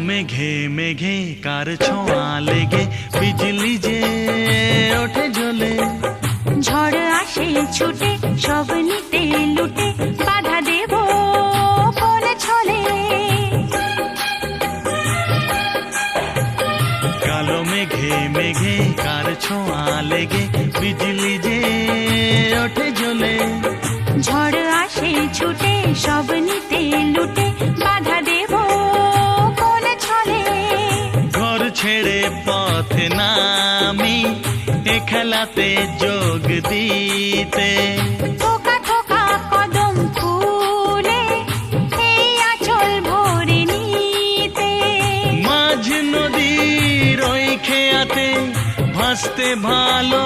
মেঘে মেঘে কার ছোঁয়া লেগে বিজলি যে ওঠে জ্বলে। ঝড় আসে ছুটে সব নিতে লুটে বাধা দেব কোন ছলে। কালো মেঘে মেঘে কার ছোঁয়া লেগে বিজলি যে ওঠে জ্বলে। ঝড় আসে ছুটে সব নিতে লুটে বাধা দেব কোন ছলে। ঘর ছেড়ে পথে নামি এ খেলাতে যোগ দিতে। থোকা থোকা কদম ফুলে এই আঁচল ভরে নিতে। মাঝ নদীর ওই খেয়াতে ভাসতে ভালো